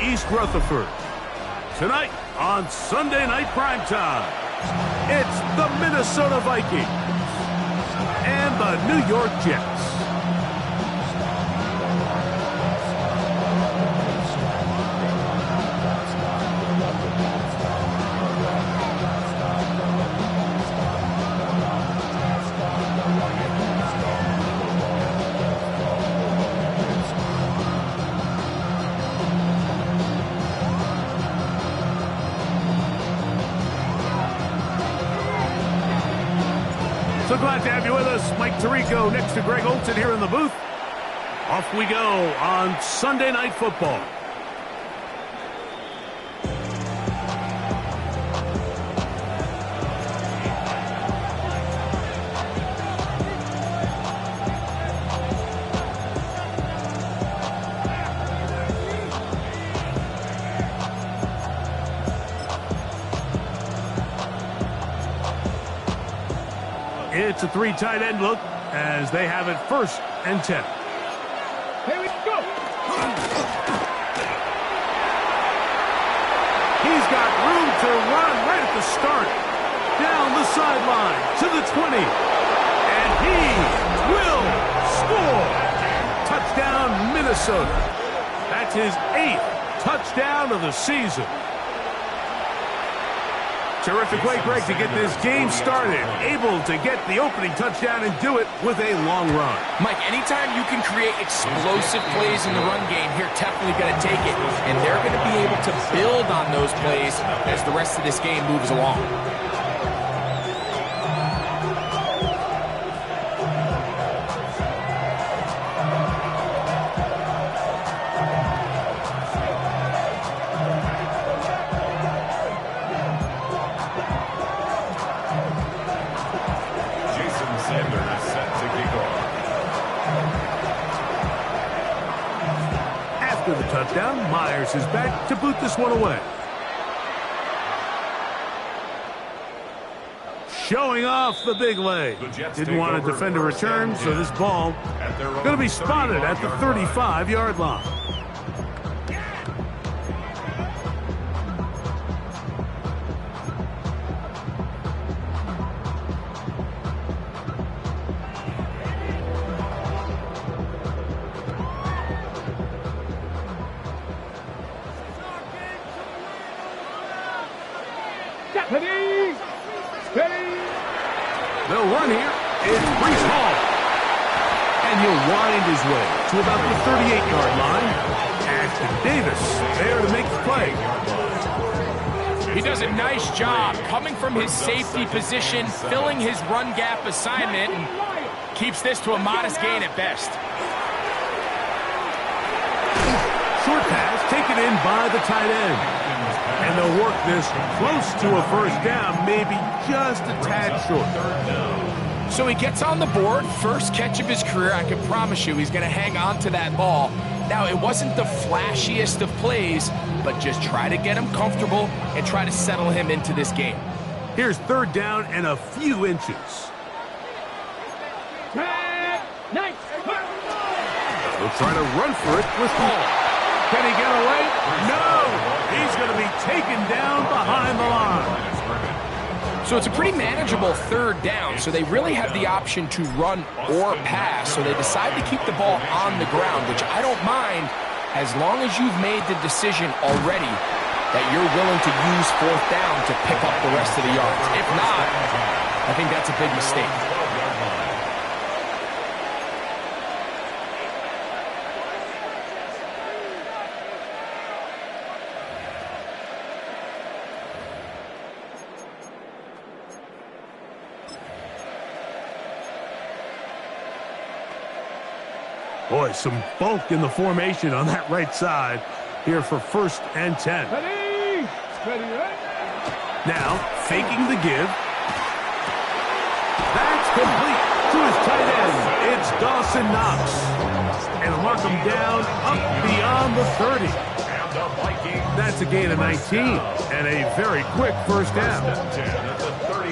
East Rutherford. Tonight on Sunday Night Primetime, it's the Minnesota Vikings and the New York Jets. So glad to have you with us. Mike Tirico next to Greg Olsen here in the booth. Off we go on Sunday Night Football. It's a three tight end look as they have it 1st and 10. Here we go. He's got room to run right at the start. Down the sideline to the 20. And he will score. Touchdown, Minnesota. That's his 8th touchdown of the season. Terrific way, Greg, to get this game started. Able to get the opening touchdown and do it with a long run. Mike, anytime you can create explosive plays in the run game, you're definitely going to take it. And they're going to be able to build on those plays as the rest of this game moves along. After the touchdown, Myers is back to boot this one away. Showing off the big leg. Didn't want to defend a return, so this ball going to be spotted at the 35-yard line. Steady! Steady! They'll run here. It's Breece Hall. And he'll wind his way to about the 38-yard line. Ashton Davis there to make the play. He does a nice job coming from his safety position, filling his run gap assignment, and keeps this to a modest gain at best. Short pass taken in by the tight end. And they'll work this close to a 1st down, maybe just a tad short. So he gets on the board, first catch of his career. I can promise you he's going to hang on to that ball. Now, it wasn't the flashiest of plays, but just try to get him comfortable and try to settle him into this game. Here's 3rd down and a few inches. Nice. They'll try to run for it with Hall. Can he get away? No! He's going to be taken down behind the line. So it's a pretty manageable 3rd down, so they really have the option to run or pass, so they decide to keep the ball on the ground, which I don't mind as long as you've made the decision already that you're willing to use 4th down to pick up the rest of the yards. If not, I think that's a big mistake. Boy, some bulk in the formation on that right side here for 1st and 10. Steady! Steady, right? Now, faking the give. That's complete to his tight end. It's Dawson Knox. And mark him down up beyond the 30. That's a gain of 19 and a very quick 1st down.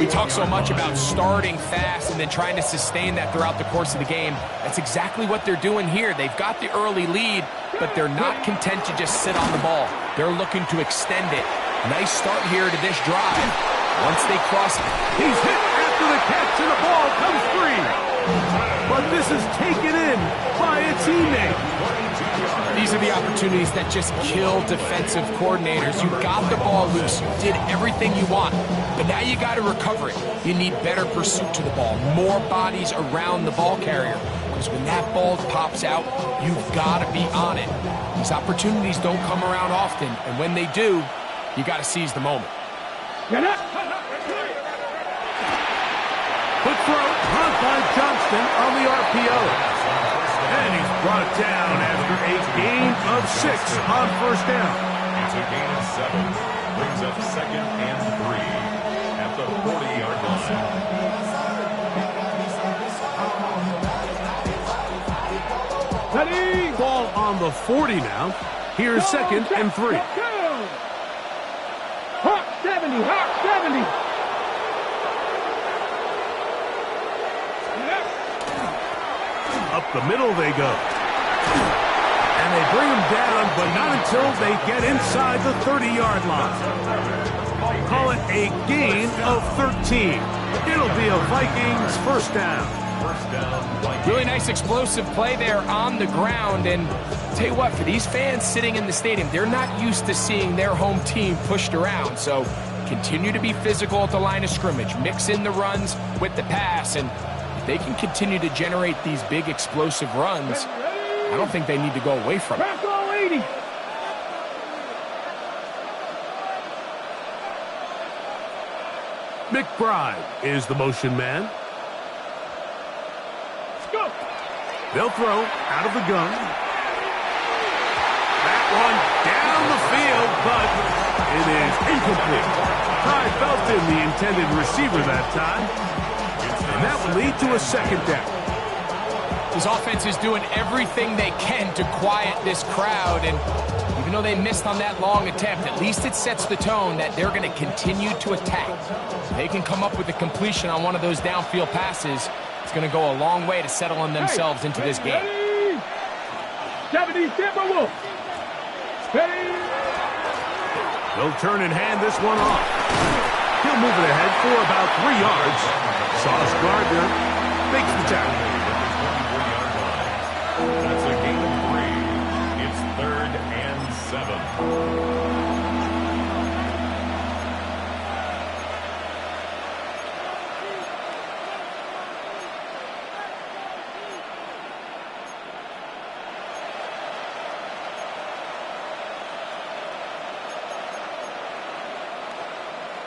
We talk so much about starting fast and then trying to sustain that throughout the course of the game. That's exactly what they're doing here. They've got the early lead, but they're not content to just sit on the ball. They're looking to extend it. Nice start here to this drive. Once they cross it. He's hit after the catch and the ball comes free. But this is taken in by a teammate. These are the opportunities that just kill defensive coordinators. You got the ball loose. You did everything you want. But now you got to recover it. You need better pursuit to the ball. More bodies around the ball carrier. Because when that ball pops out, you've got to be on it. These opportunities don't come around often. And when they do, you got to seize the moment. Quick throw, caught by Johnston on the RPO. And he's brought down after a gain of 6 on first down. It's a gain of 7. Brings up 2nd and 3 at the 40-yard line. Ready. Ball on the 40 now. Here's 2nd and 3. Hawk 70, Hawk 70. Up the middle they go. And they bring him down, but not until they get inside the 30-yard line. Call it a gain of 13. It'll be a Vikings first down. Really nice explosive play there on the ground. And I'll tell you what, for these fans sitting in the stadium, they're not used to seeing their home team pushed around. So continue to be physical at the line of scrimmage. Mix in the runs with the pass. And if they can continue to generate these big explosive runs, I don't think they need to go away from it. Back all 80. McBride is the motion man. Go. They'll throw out of the gun. That one down the field, but it is incomplete. Ty Felton, the intended receiver that time. And that will lead to a 2nd down. This offense is doing everything they can to quiet this crowd, and even though they missed on that long attempt, at least it sets the tone that they're going to continue to attack. If they can come up with a completion on one of those downfield passes, it's going to go a long way to settling themselves into this game. 70 Timberwolves. Ready. They'll turn and hand this one off. He'll move it ahead for about 3 yards. Sauce Gardner makes the tackle. That's a gain of 3. It's 3rd and 7.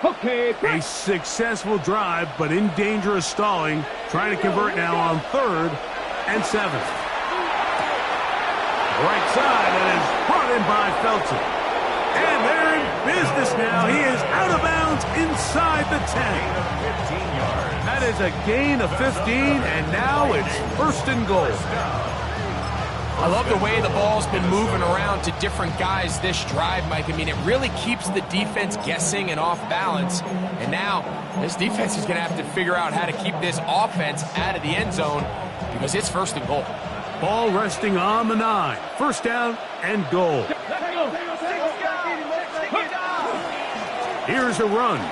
Okay. A successful drive, but in danger of stalling. Trying to convert now on 3rd and 7. Right side, and is brought in by Felton. And they're in business now. He is out of bounds inside the 10. That is a gain of 15, and now it's 1st and goal. I love the way the ball's been moving around to different guys this drive, Mike. I mean, it really keeps the defense guessing and off balance. And now this defense is going to have to figure out how to keep this offense out of the end zone because it's 1st and goal. Ball resting on the 9. 1st down and goal. Here's a run. The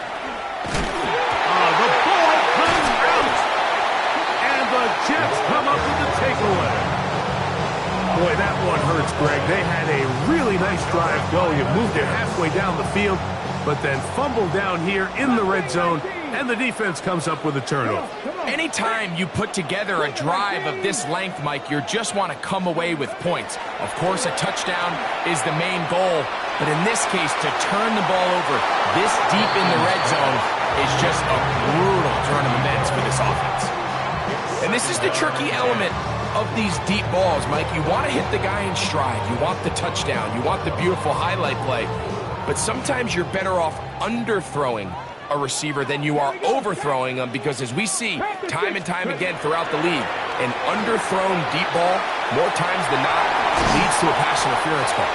ball comes out. And the Jets come up with the takeaway. Boy, that one hurts, Greg. They had a really nice drive going. It moved it halfway down the field, but then fumbled down here in the red zone, and the defense comes up with a turnover. Anytime you put together a drive of this length, Mike, you just want to come away with points. Of course, a touchdown is the main goal, but in this case, to turn the ball over this deep in the red zone is just a brutal turn of events for this offense. And this is the tricky element of these deep balls, Mike. You want to hit the guy in stride. You want the touchdown. You want the beautiful highlight play. But sometimes you're better off underthrowing a receiver than you are overthrowing them, because as we see time and time again throughout the league, an underthrown deep ball, more times than not, leads to a pass interference call.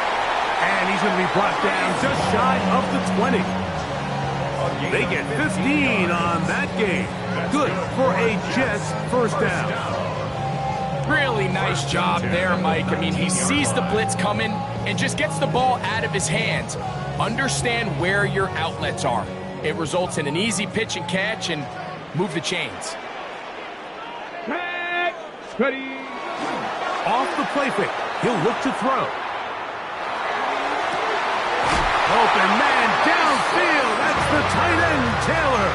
And he's going to be brought down just shy of the 20. They get 15 on that game. Good for a Jets first down. Really nice job there, Mike. I mean, he sees the blitz coming and just gets the ball out of his hands. Understand where your outlets are. It results in an easy pitch and catch and move the chains. Ready. Off the play fake. He'll look to throw. Open man downfield. That's the tight end, Taylor.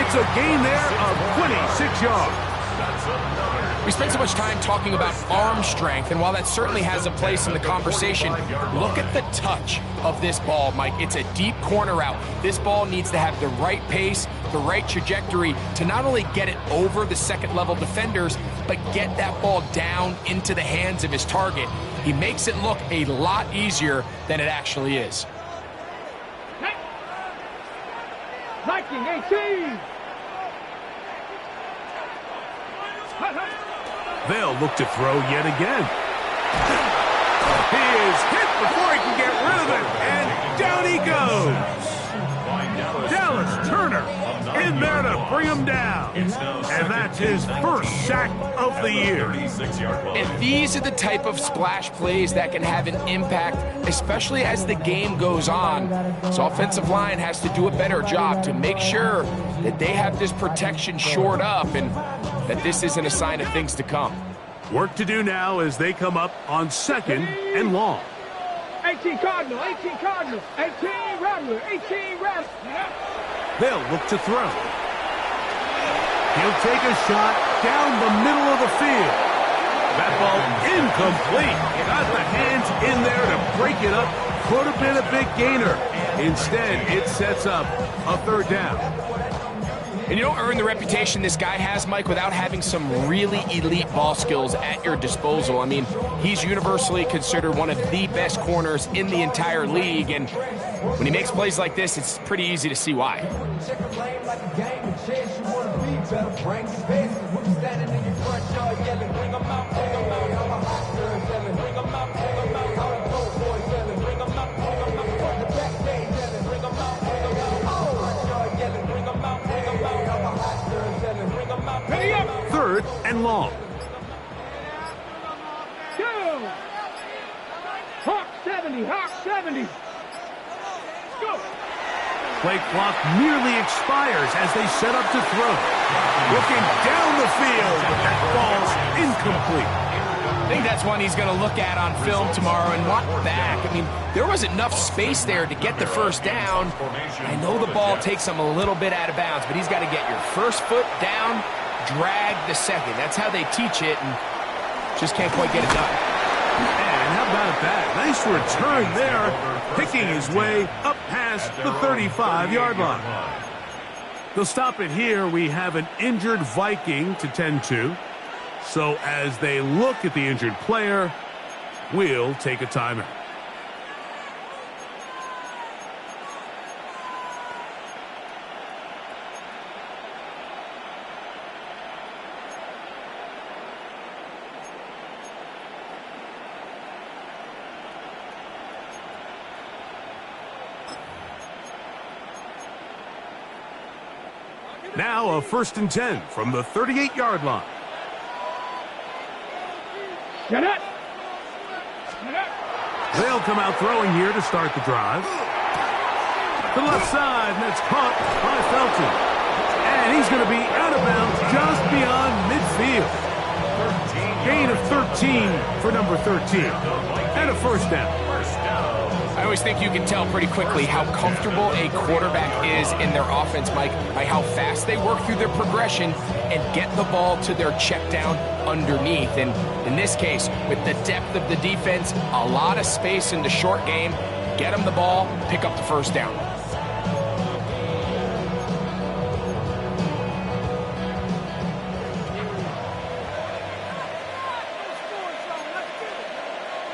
It's a gain there of 26 yards. We spent so much time talking about arm strength, and while that certainly has a place in the conversation, look at the touch of this ball, Mike. It's a deep corner route. This ball needs to have the right pace, the right trajectory to not only get it over the second-level defenders, but get that ball down into the hands of his target. He makes it look a lot easier than it actually is. Viking 18. They'll look to throw yet again. He is hit before he can get rid of it, and down he goes. Dallas Turner in there to bring him down. And that's his first sack of the year. And these are the type of splash plays that can have an impact, especially as the game goes on. So offensive line has to do a better job to make sure that they have this protection shored up and that this isn't a sign of things to come. Work to do now as they come up on second and long. 18 Cardinal, 18 Cardinal, 18 Rattler, 18 Rattler. They'll look to throw. He'll take a shot down the middle of the field. That ball incomplete. Got the hands in there to break it up. Could have been a big gainer. Instead, it sets up a third down. And you don't earn the reputation this guy has, Mike, without having some really elite ball skills at your disposal. I mean, he's universally considered one of the best corners in the entire league, and when he makes plays like this, it's pretty easy to see why. Third and long. Go! Hawk 70, Hawk 70. Go! Play clock nearly expires as they set up to throw. Looking down the field, but that ball's incomplete. I think that's one he's going to look at on film tomorrow and watch back. I mean, there was enough space there to get the first down. I know the ball takes him a little bit out of bounds, but he's got to get your first foot down, drag the second. That's how they teach it, and just can't quite get it done. And how about that? Nice return there, picking his way up past the 35-yard line. They'll stop it here. We have an injured Viking to tend to. So as they look at the injured player, we'll take a timeout. Now a 1st and 10 from the 38-yard line. Get it! They'll come out throwing here to start the drive. To the left side, and that's caught by Felton. And he's going to be out of bounds just beyond midfield. Gain of 13 for number 13. And a first down. I always think you can tell pretty quickly how comfortable a quarterback is in their offense, Mike, by how fast they work through their progression and get the ball to their check down underneath. And in this case, with the depth of the defense, a lot of space in the short game, get them the ball, pick up the first down.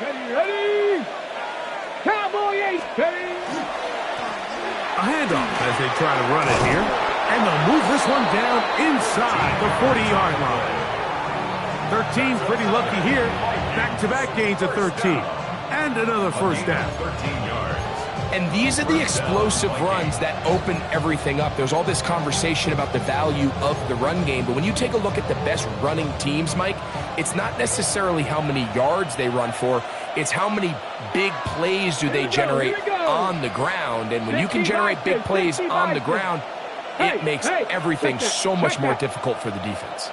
Ready? Cowboy 8, ready? A handoff as they try to run it here. And they'll move this one down inside the 40-yard line. 13 pretty lucky here. Back-to-back gains of 13. And another first down. And these are the explosive runs that open everything up. There's all this conversation about the value of the run game, but when you take a look at the best running teams, Mike, it's not necessarily how many yards they run for, it's how many big plays do they generate on the ground. And when you can generate big plays on the ground, it makes everything so much more difficult for the defense.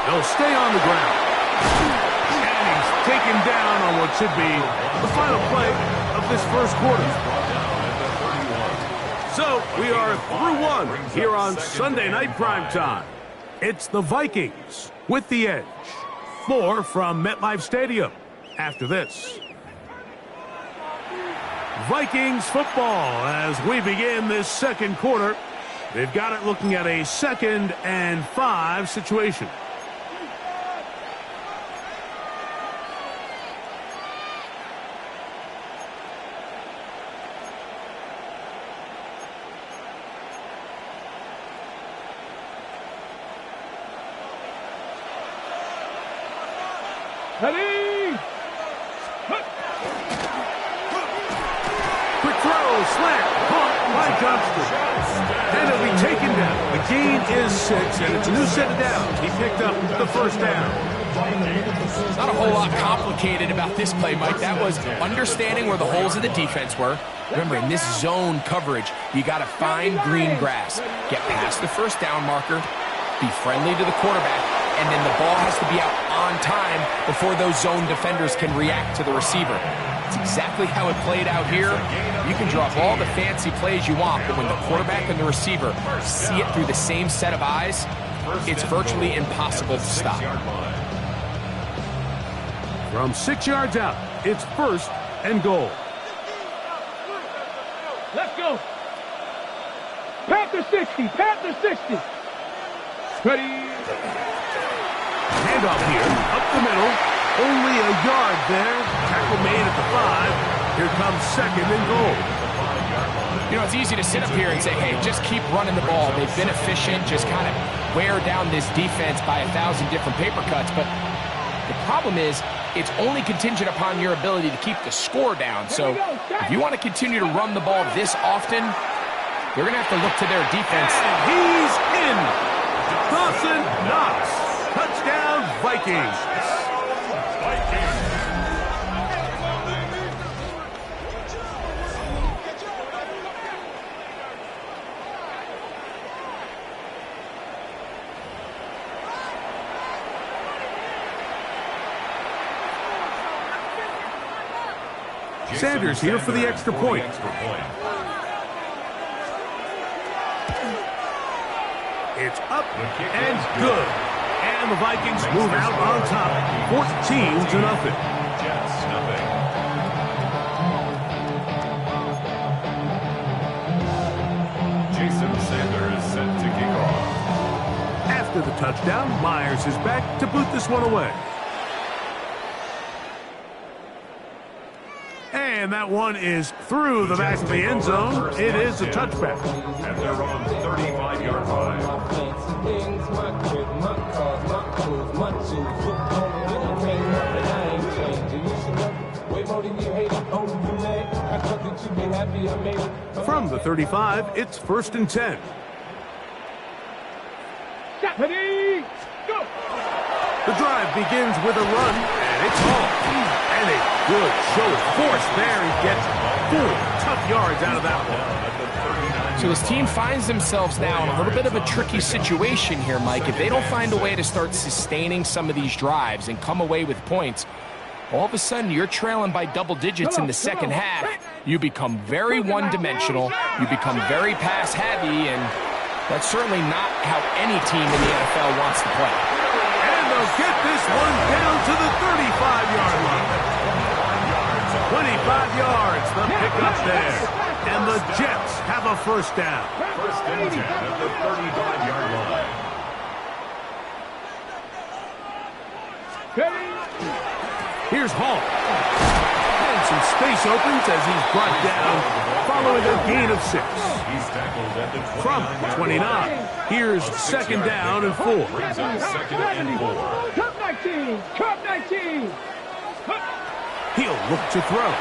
They'll stay on the ground. And he's taken down on what should be the final play of this first quarter. So we are through one here on Sunday Night Primetime. It's the Vikings with the edge. More from MetLife Stadium after this. Vikings football as we begin this second quarter. They've got it looking at a 2nd and 5 situation. Ready? Quick throw, slant, caught by Johnston. And it'll be taken down. The gain is 6, and it's a new set of downs. He picked up the first down. Not a whole lot complicated about this play, Mike. That was understanding where the holes of the defense were. Remember, in this zone coverage, you got to find green grass. Get past the first down marker, be friendly to the quarterback, and then the ball has to be out on time before those zone defenders can react to the receiver. It's exactly how it played out here. You can draw up all the fancy plays you want, but when the quarterback and the receiver see it through the same set of eyes, it's virtually impossible to stop. From 6 yards out, it's 1st and goal. Let's go. Panther 60. Panther 60. Ready? Handoff here, up the middle. Only a yard there. Tackle made at the 5. Here comes 2nd and goal. You know, it's easy to sit up here and say, hey, just keep running the ball. They've been efficient, just kind of wear down this defense by 1,000 different paper cuts. But the problem is, it's only contingent upon your ability to keep the score down. So if you want to continue to run the ball this often, you're going to have to look to their defense. And he's in. Dawson Knox. Touchdown, Vikings. Sanders here for the extra point. It's up and good. And the Vikings move out on top, 14-0. Jets, nothing. Jason Sanders set to kick off. After the touchdown, Myers is back to boot this one away. And that one is through the back of the end zone. It is a touchback. And they're on 35-yard line. From the 35, it's 1st and 10. Ready? Go. The drive begins with a run, and it's all. And a good show of force there. He gets 4 tough yards out of that one. So this team finds themselves now in a little bit of a tricky situation here, Mike. If they don't find a way to start sustaining some of these drives and come away with points, all of a sudden you're trailing by double digits in the second half. You become very one-dimensional. You become very pass-heavy, and that's certainly not how any team in the NFL wants to play. And they'll get this one down to the 35-yard line. 25 yards, the pickup there. And the Jets have a first down. 1st and 10 at the 35-yard line. Here's Hall. And some space opens as he's brought down following a gain of 6. He's tackled at the 29. From 29, here's 2nd down and 4. Brings up 2nd and 4. Cup 19. Cup 19. He'll look to throw.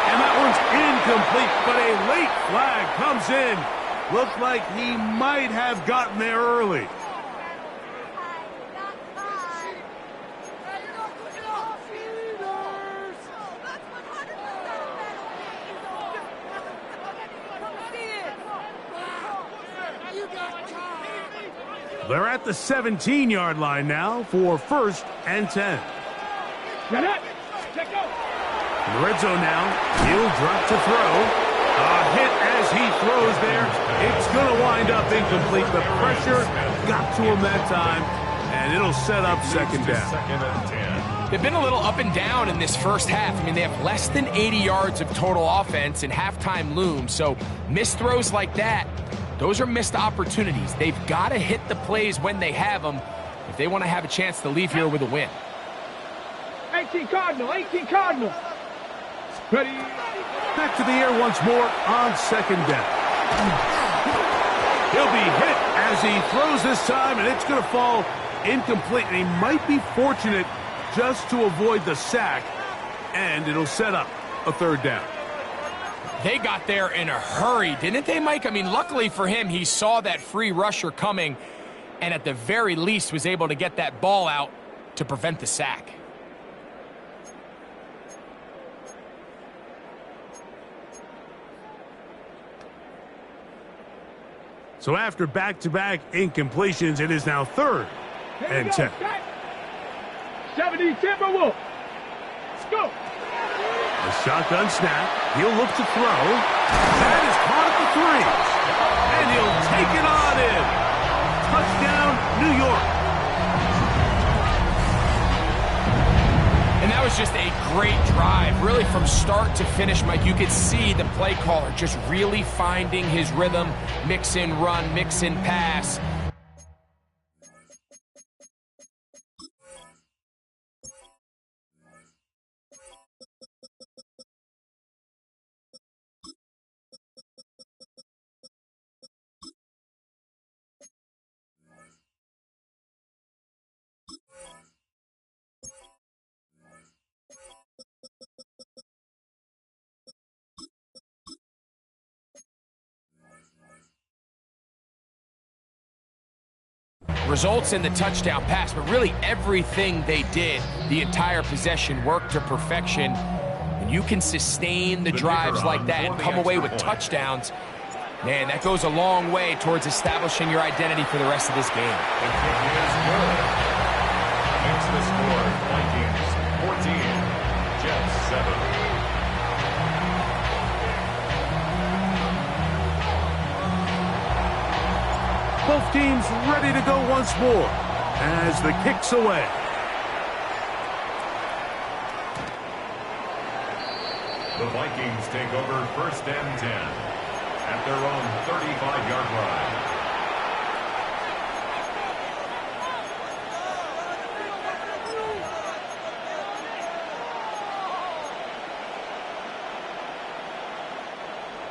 And that one's incomplete, but a late flag comes in. Looked like he might have gotten there early. They're at the 17-yard line now for 1st and 10. Get it. Check out. In the red zone now, he'll drop to throw. A hit as he throws there. It's going to wind up incomplete. The pressure got to him that time, and it'll set up 2nd down. 2nd and 10. They've been a little up and down in this first half. I mean, they have less than 80 yards of total offense, and halftime looms. So missed throws like that, those are missed opportunities. They've got to hit the plays when they have them if they want to have a chance to leave here with a win. 18 Cardinal, 18 Cardinal. Ready. Back to the air once more on 2nd down. He'll be hit as he throws this time, and it's going to fall incomplete. And he might be fortunate just to avoid the sack, and it'll set up a 3rd down. They got there in a hurry, didn't they, Mike? I mean, luckily for him, he saw that free rusher coming and at the very least was able to get that ball out to prevent the sack. So after back-to-back incompletions, it is now 3rd and 10. 70 Timberwolves. Let's go. A shotgun snap. He'll look to throw. That is caught at the 3. And he'll take it on in. Touchdown, New York. And that was just a great drive, really from start to finish, Mike. You could see the play caller just really finding his rhythm, mix in run, mix in pass. Results in the touchdown pass, but really everything they did, the entire possession, worked to perfection. When you can sustain the drives like that and come away with touchdowns, man, that goes a long way towards establishing your identity for the rest of this game. The kick is good. Makes the score Vikings 14, Jets 7. Both teams ready to go once more as the kick's away. The Vikings take over 1st and 10 at their own 35-yard line.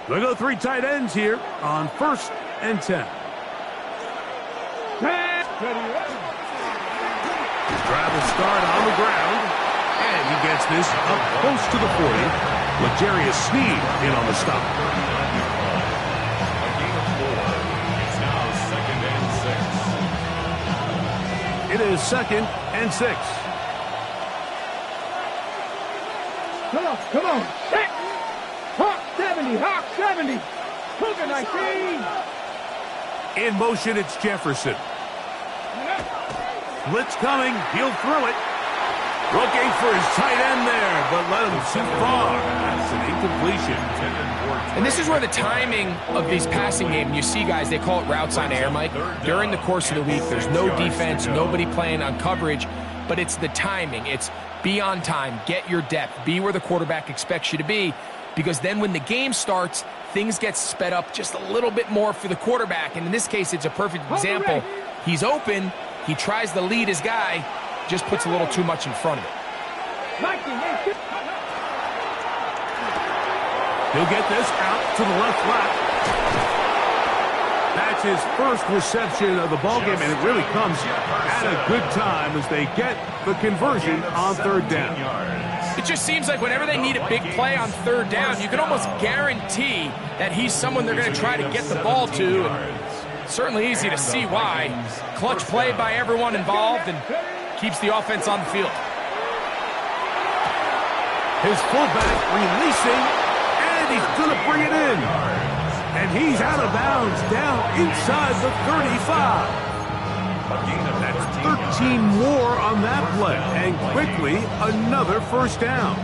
They go 3 tight ends here on 1st and 10. Ready. His drive will start on the ground, and he gets this up close to the 40 with Jarius Sneed in on the stop. A gain of 4. It's now 2nd and 6. It is 2nd and 6. Come on. Hit. Hawk 70, Hawk 70. Cougar 19. In motion, it's Jefferson. Blitz coming. He'll throw it. Looking for his tight end there, but let him too far. That's an incompletion. And this is where the timing of these passing game, you see guys, they call it routes on air, Mike. During the course of the week, there's no defense, nobody playing on coverage, but it's the timing. It's be on time, get your depth, be where the quarterback expects you to be, because then when the game starts, things get sped up just a little bit more for the quarterback. And in this case, it's a perfect example. He's open. He tries to lead his guy, just puts a little too much in front of it. He'll get this out to the left flat. That's his first reception of the ballgame, and it really comes at a good time as they get the conversion on third down. It just seems like whenever they need a big play on third down, you can almost guarantee that he's someone they're going to try to get the ball to. And certainly easy to see why. Clutch play by everyone involved and keeps the offense on the field. His fullback releasing, and he's going to bring it in. And he's out of bounds down inside the 35. That's 13 more on that play, and quickly another first down.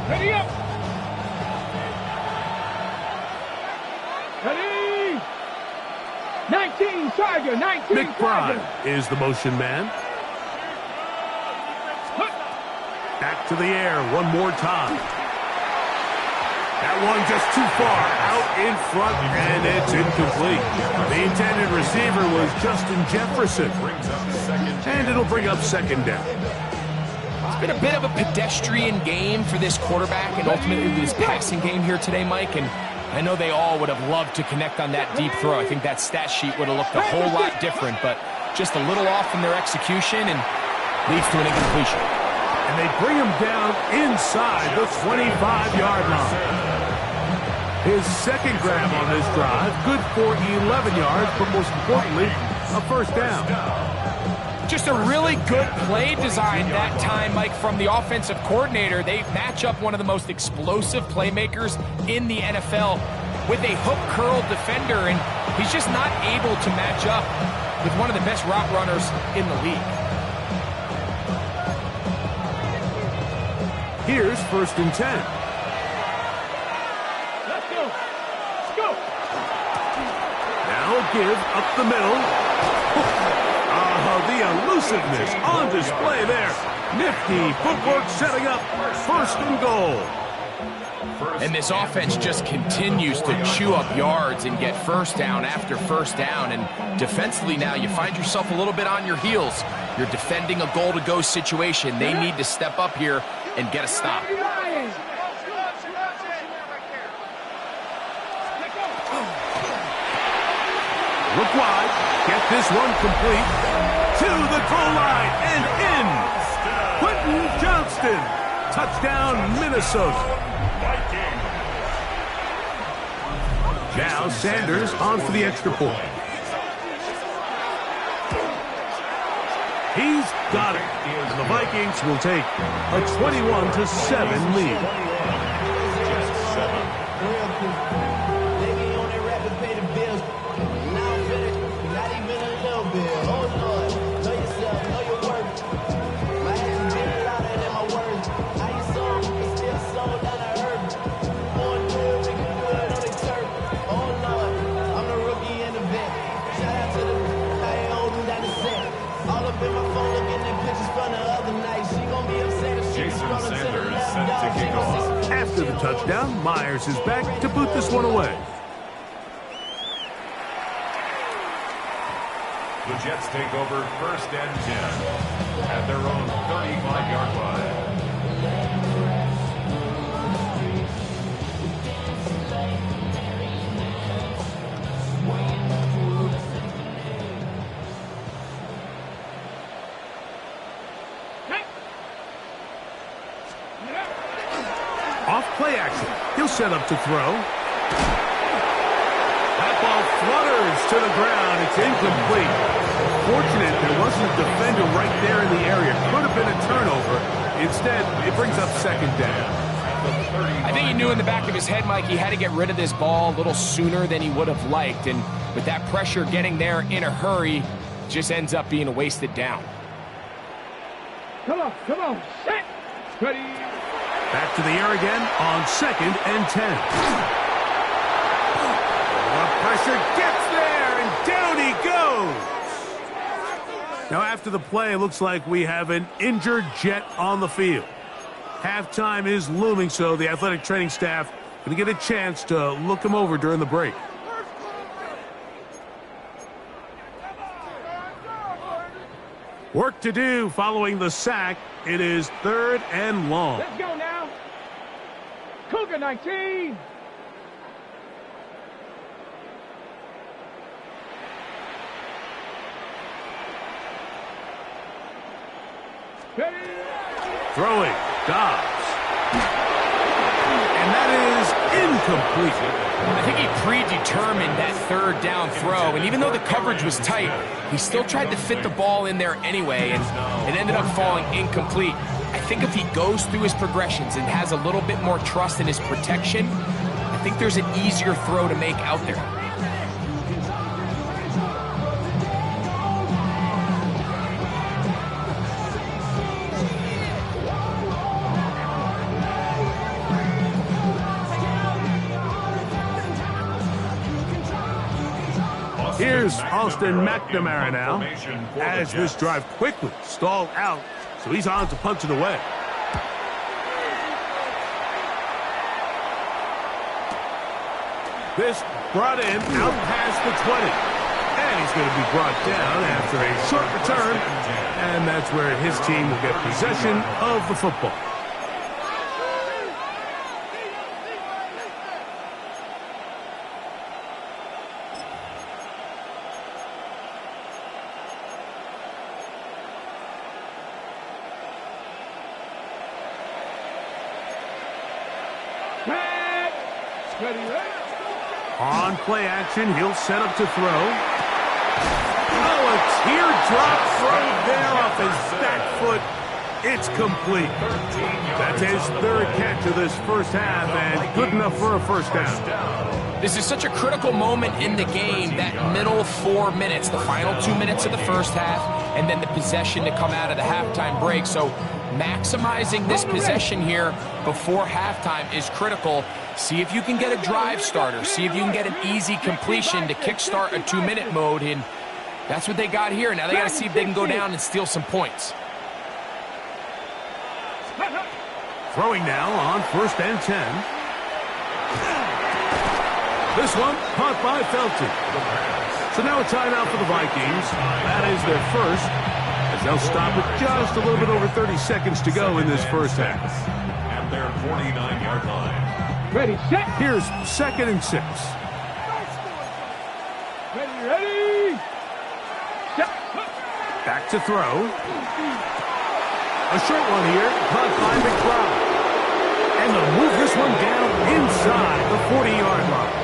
Ready up. Ready. 19 Tiger, 19 McBride Tiger. is the motion man. Back to the air one more time. That one just too far out in front, and it's incomplete. The intended receiver was Justin Jefferson. And it'll bring up second down. It's been a bit of a pedestrian game for this quarterback and ultimately this passing game here today, Mike. And I know they all would have loved to connect on that deep throw. I think that stat sheet would have looked a whole lot different, but just a little off in their execution and leads to an incompletion. And they bring him down inside the 25-yard line. His second grab on this drive, good for 11 yards, but most importantly, a first down. Just a really good play design that time, Mike, from the offensive coordinator. They match up one of the most explosive playmakers in the NFL with a hook curl defender, and he's just not able to match up with one of the best route runners in the league. Here's first and 10. Let's go. Let's go. Now give up the middle. The elusiveness on display there. Nifty footwork setting up first and goal. And this offense just continues to chew up yards and get first down after first down. And defensively now, you find yourself a little bit on your heels. You're defending a goal-to-go situation. They need to step up here and get a stop. Look wide. Get this one complete. To the goal line and in. Quentin Johnston. Touchdown, Minnesota. Now Sanders on for the extra point. He's got it. And the Vikings will take a 21-7 lead. After the touchdown, Myers is back to boot this one away. The Jets take over first and 10 at their own 35-yard line. Off play action. He'll set up to throw. That ball flutters to the ground. It's incomplete. Fortunate there wasn't a defender right there in the area. Could have been a turnover. Instead, it brings up second down. I think he knew in the back of his head, Mike, he had to get rid of this ball a little sooner than he would have liked. And with that pressure getting there in a hurry, just ends up being a wasted down. Come on, set. Ready. Back to the air again on second and 10. The pressure gets there, and down he goes. Now, after the play, it looks like we have an injured Jet on the field. Halftime is looming, so the athletic training staff going to get a chance to look him over during the break. Work to do following the sack. It is third and long. Let's go now. Look at 19. Ready? Throwing. Dobbs. And that is incomplete. I think he predetermined that third down throw, and even though the coverage was tight, he still tried to fit the ball in there anyway, and it ended up falling incomplete. I think if he goes through his progressions and has a little bit more trust in his protection, I think there's an easier throw to make out there. Here's Austin McNamara now, as this drive quickly stalled out, so he's on to punch it away. This brought in out past the 20. And he's going to be brought down after a short return, and that's where his team will get possession of the football. On play action, he'll set up to throw. Oh, a teardrop throw there off his back foot. It's complete. That's his third catch of this first half, and good enough for a first down. This is such a critical moment in the game, that middle 4 minutes, the final 2 minutes of the first half, and then the possession to come out of the halftime break. So maximizing this possession here before halftime is critical. See if you can get a drive starter. See if you can get an easy completion to kickstart a 2-minute mode, and that's what they got here. Now they got to see if they can go down and steal some points. Throwing now on 1st and 10. This one caught by Felton. So now a timeout for the Vikings. That is their first, as they'll stop with just a little bit over 30 seconds to go in this first half. At their 49-yard line. Ready, set. Here's 2nd and 6. Ready. Set. Back to throw. A short one here, caught by McBride. And they'll move this one down inside the 40-yard line.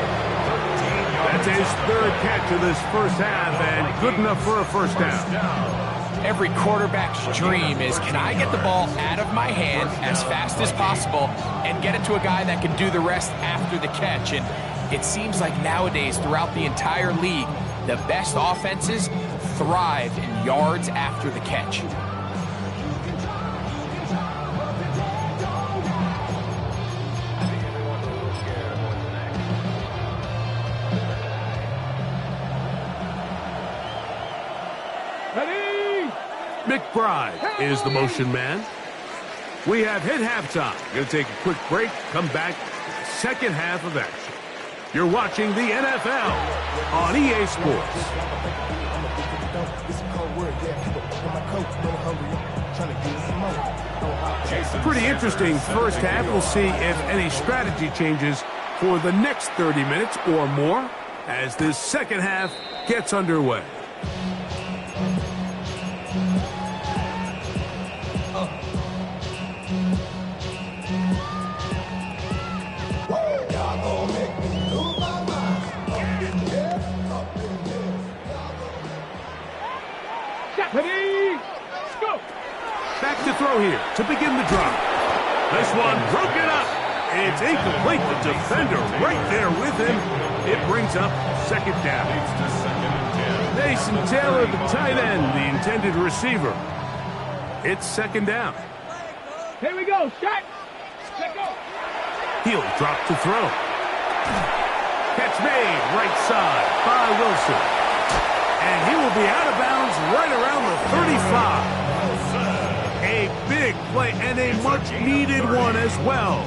That's his third catch of this first half, and good enough for a first down. Every quarterback's dream is, can I get the ball out of my hand as fast as possible and get it to a guy that can do the rest after the catch? And it seems like nowadays throughout the entire league, the best offenses thrive in yards after the catch. McBride is the motion man. We have hit halftime. Going to take a quick break, come back with the second half of action. You're watching the NFL on EA Sports. Pretty interesting first half. We'll see if any strategy changes for the next 30 minutes or more as this second half gets underway. Ready, go. Back to throw here to begin the drive. This one broken up. It's incomplete. The defender right there with him. It brings up 2nd down. Mason Taylor, the tight end, the intended receiver. It's 2nd down. Here we go, shot. Let go. He'll drop to throw. Catch made right side by Wilson. And he will be out of bounds right around the 35. A big play and a much-needed one as well.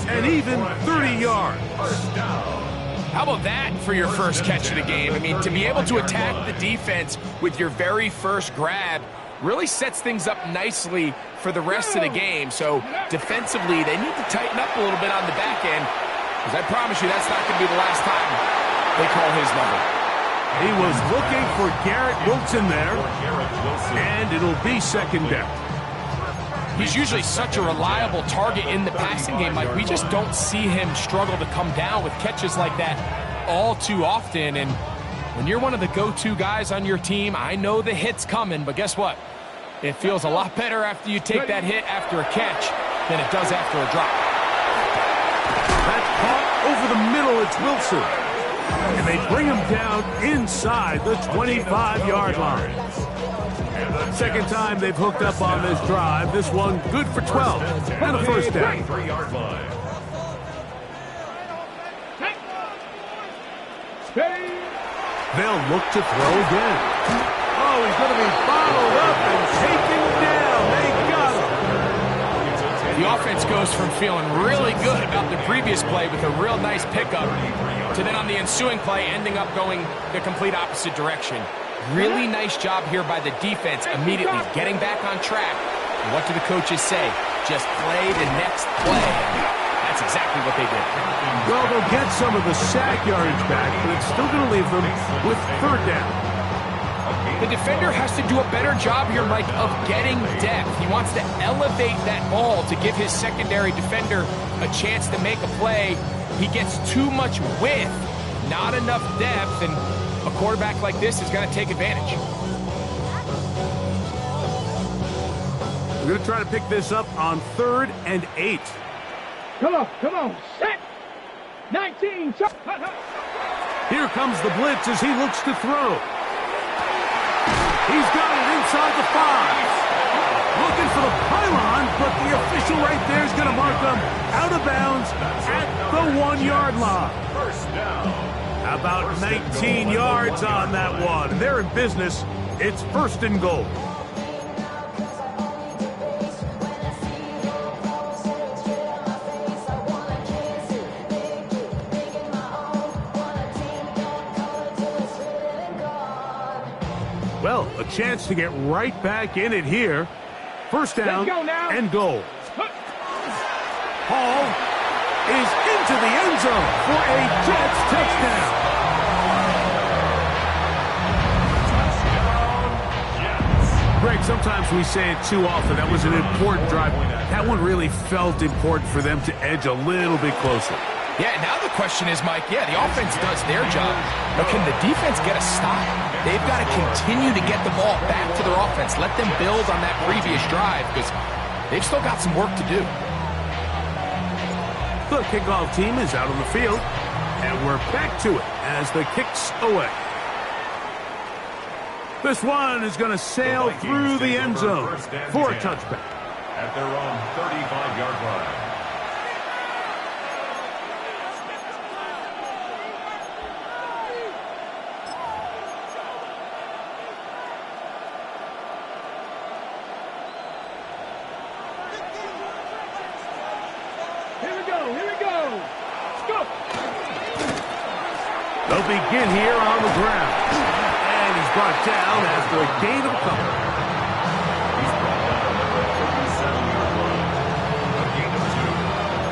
And even 30 yards. How about that for your first catch of the game? I mean, to be able to attack the defense with your very first grab, really sets things up nicely for the rest of the game. So defensively, they need to tighten up a little bit on the back end, because I promise you that's not going to be the last time they call his number. He was looking for Garrett Wilson there, and it'll be second down. He's usually such a reliable target in the passing game. Like, we just don't see him struggle to come down with catches like that all too often. And when you're one of the go-to guys on your team, I know the hit's coming, but guess what? It feels a lot better after you take that hit after a catch than it does after a drop. That's caught over the middle. It's Wilson. And they bring him down inside the 25-yard line. Second time they've hooked up on this drive. This one good for 12 and a first down. 3-yard line. They'll look to throw again. Oh, he's going to be bottled up and taken down. They got him. The offense goes from feeling really good about the previous play with a real nice pickup to then on the ensuing play ending up going the complete opposite direction. Really nice job here by the defense immediately getting back on track. And what do the coaches say? Just play the next play. That's exactly what they did. Well, they'll get some of the sack yardage back, but it's still going to leave them with third down. The defender has to do a better job here, Mike, of getting depth. He wants to elevate that ball to give his secondary defender a chance to make a play. He gets too much width, not enough depth, and a quarterback like this is going to take advantage. We're going to try to pick this up on 3rd and 8. Come on, set. 19, Here comes the blitz as he looks to throw. He's got it inside the 5. Looking for the pylon, but the official right there is going to mark him out of bounds at the 1-yard line. First down. About 19 yards on that one. They're in business. It's 1st and goal. Well, a chance to get right back in it here. First down and goal. Hall is into the end zone for a Jets touchdown. Greg, sometimes we say it too often. That was an important drive. That one really felt important for them to edge a little bit closer. Yeah, now the question is, Mike, the offense does their job, but can the defense get a stop? They've got to continue to get the ball back to their offense. Let them build on that previous drive, because they've still got some work to do. The kickoff team is out on the field, and we're back to it as the kick's away. This one is going to sail through the end zone for a touchback. At their own 35-yard line. They'll begin here on the ground. And he's brought down after a gain of a couple. He's brought down at the 37-yard line. A gain of 2.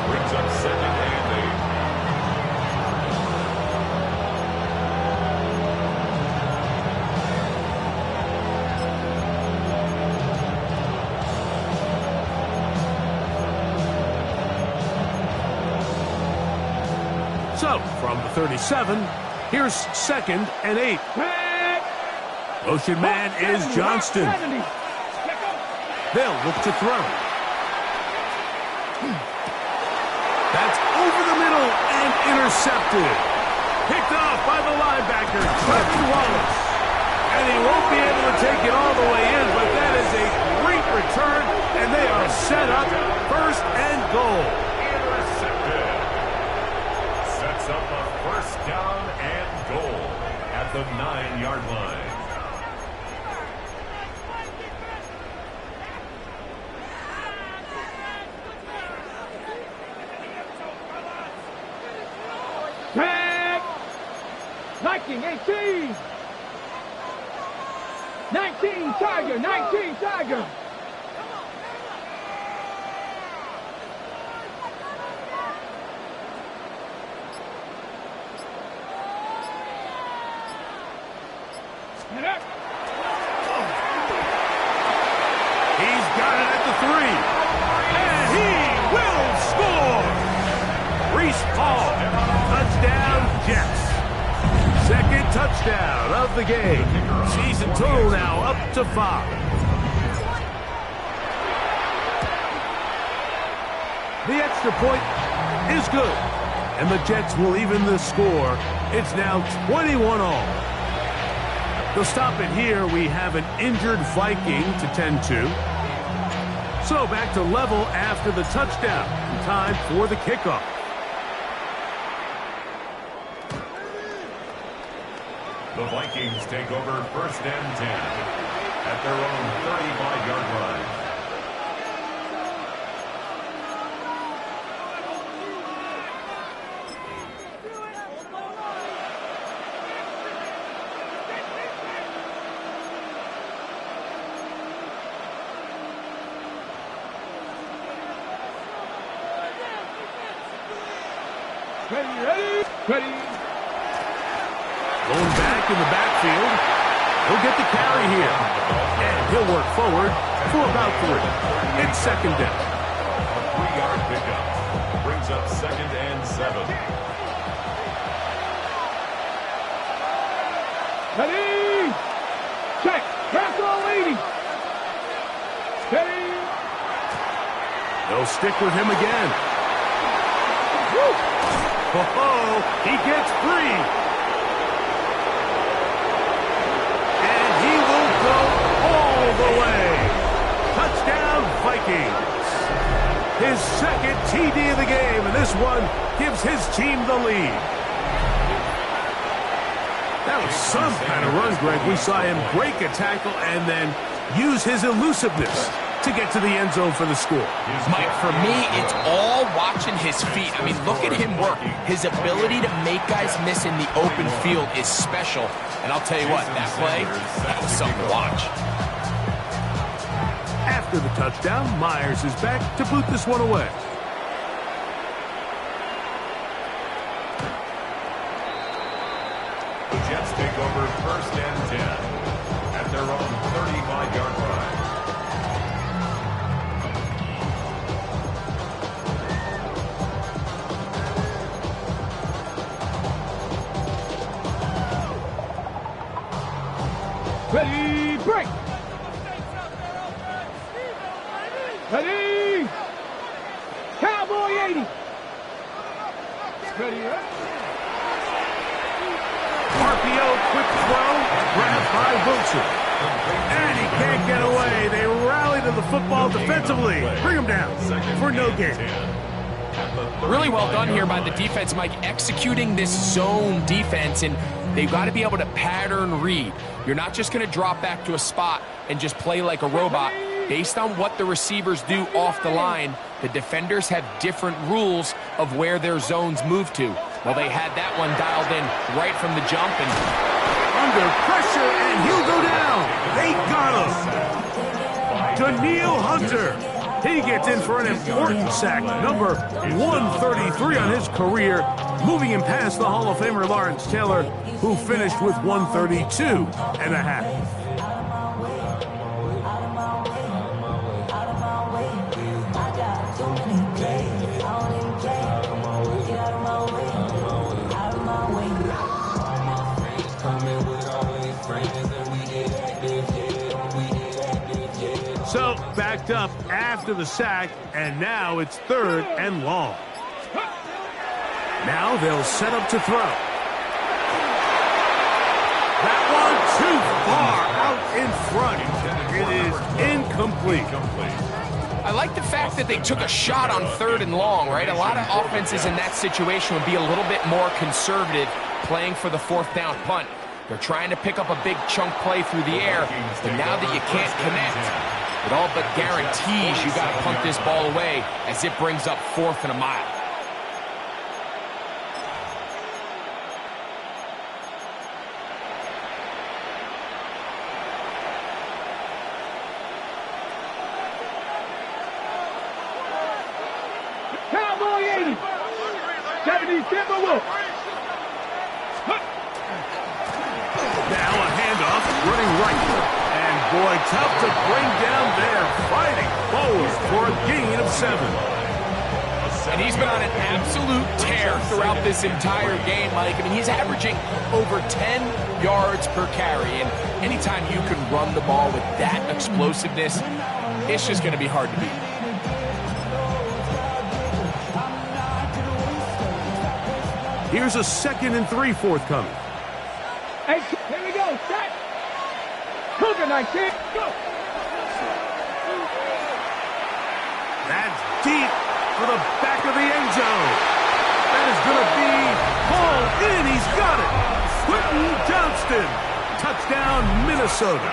Brings up 2nd and 8. So, from the 37, here's 2nd and 8. Motion man is Johnston. They'll look to throw. That's over the middle and intercepted. Picked off by the linebacker, Trevor Wallace. And he won't be able to take it all the way in, but that is a great return, and they are set up 1st and goal. Intercepted. Sets up a 1st down and goal at the 9-yard line. Tag! Viking 18! 19! 19 Tiger, 19 Tiger. He's got it at the 3. And he will score! Reese Hall, touchdown Jets. Second touchdown of the game. Season total now up to 5. The extra point is good. And the Jets will even the score. It's now 21-all. They'll stop it here. We have an injured Viking to tend to. So back to level after the touchdown. Time for the kickoff. The Vikings take over 1st and 10 at their own 35-yard line. Ready. Going back in the backfield. He'll get the carry here. And he'll work forward for about 3. It's 2nd down. A 3-yard pickup brings up 2nd and 7. Ready. Check. Pass all 80. Ready. They'll stick with him again. Oh, he gets free. And he will go all the way. Touchdown, Vikings. His 2nd TD of the game, and this one gives his team the lead. That was some kind of run, Greg. We saw him break a tackle and then use his elusiveness to get to the end zone for the score. Mike, for me, it's all watching his feet. I mean, look at him work. His ability to make guys miss in the open field is special. And I'll tell you what, that play, that was something to watch. After the touchdown, Myers is back to boot this one away. The Jets take over 1st and 10 at their own 35-yard line. Ready, break! Ready! Cowboy 80! Ready, RPO, quick throw, grabbed by Wilson. And he can't get away. They rally to the football defensively. Bring him down for no gain. Really well done here by the defense, Mike, executing this zone defense, and they've got to be able to pattern read. You're not just going to drop back to a spot and just play like a robot. Based on what the receivers do off the line, the defenders have different rules of where their zones move to. Well, they had that one dialed in right from the jump, and under pressure, and he'll go down. They got him. Danielle Hunter. He gets in for an important sack, number 133 on his career, moving him past the Hall of Famer Lawrence Taylor, who finished with 132.5. So, backed up after the sack, and now it's 3rd and long. Now they'll set up to throw. That one too far out in front. It is incomplete. I like the fact that they took a shot on 3rd and long, right? A lot of offenses in that situation would be a little bit more conservative playing for the 4th down punt. They're trying to pick up a big chunk play through the air, but now that you can't connect, it all but guarantees you got to punt this ball away as it brings up 4th and a mile. Andy, stand by Will. Now a handoff, running right. And boy, tough to bring down there. Fighting forward for a gain of 7. And he's been on an absolute tear throughout this entire game, Mike. I mean, he's averaging over 10 yards per carry. And anytime you can run the ball with that explosiveness, it's just going to be hard to beat. Here's a 2nd and 3 forthcoming. Hey, here we go. Set. Cougar 19. Go. That's deep for the back of the end zone. That is going to be hauled in. He's got it. Quentin Johnston. Touchdown, Minnesota.